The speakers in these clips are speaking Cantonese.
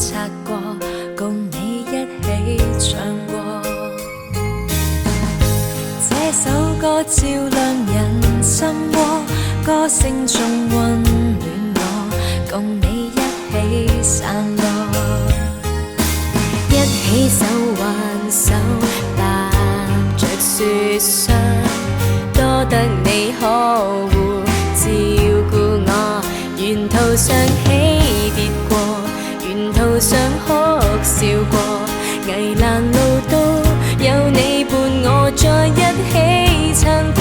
擦過，共你一起唱過。這首歌照亮人心窩，歌聲中溫暖我，共你一起散落。一起手挽手，踏着雪霜，多得你呵護照顧我。沿途上起跌過，沿途上哭笑過，危難路都有你伴我，在一起撐過。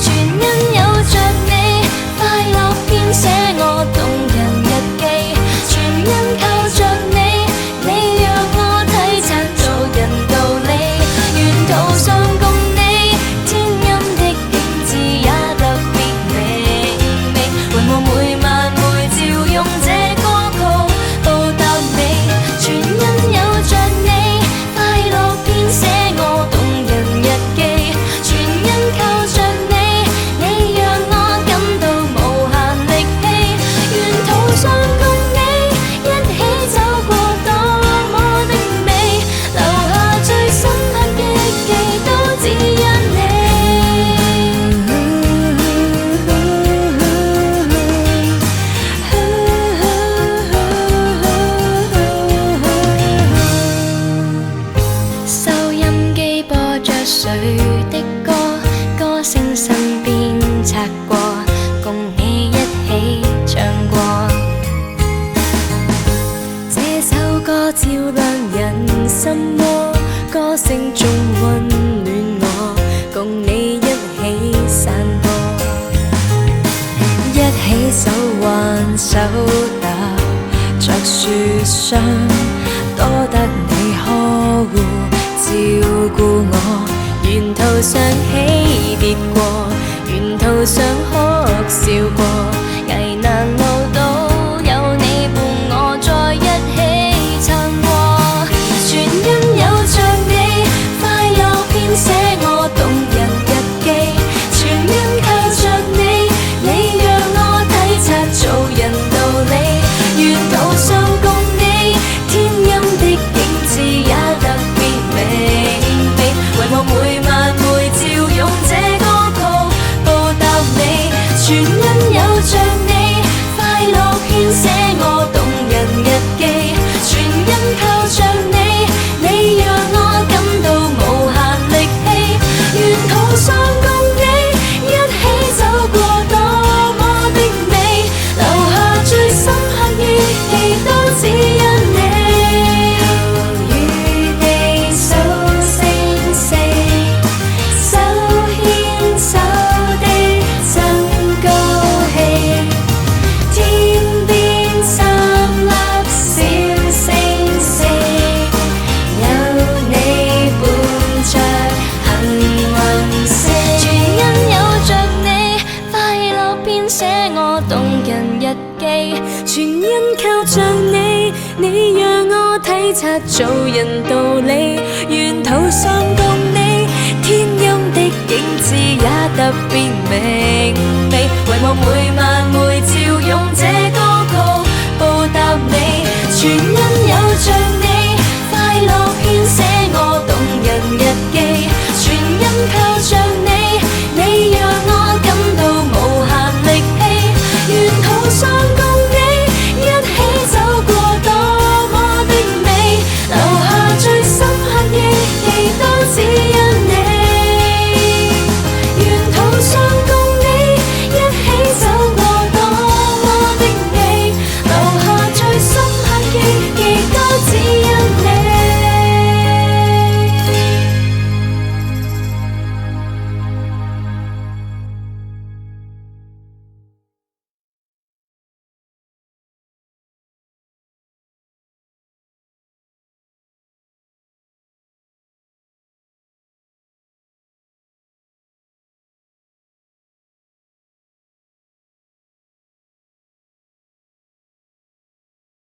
全因有着你，快樂編寫我動人日記。全因靠着你，你讓我體察做人道理。沿途上共你，天陰的景致也特別明媚。為我每晚每朝用這歌曲報答你。全因有着你，快樂編寫我動人日記。全因靠着你，你讓我感到無限力氣。沿途上共你一起走過多麼的美，留下最深刻的記都只因你。收音機播着誰的歌，歌聲身邊擦過，共你一起唱過。這首歌照亮人心窩，歌聲中溫暖我，共你一起散播。一起手挽手，踏着雪霜，多得你呵護照顧我。沿途上起跌過，沿途上哭笑過，危難路都有你伴我，在一起撐過。全因有着你，快樂編寫我動人日記。全因靠着你，你讓我體察做人道理。沿途上共你，天陰的景致也特別明媚。為我每晚每朝用這歌曲報答你。全因有着你，快樂編寫我動人日記。全因靠着你，你讓我感到無限力氣。沿途上共你一起走過多麼的美，留下最深刻憶記都只因你。頭與地數星四，手牽手的真高興。天邊3粒小星星，有你伴着幸運星。全因有着你，快樂編寫我動人日記。全因靠着你，你讓我體察做人道理。沿途上共你，天陰的景致也特別明媚。為我每晚每朝用這歌曲報答你。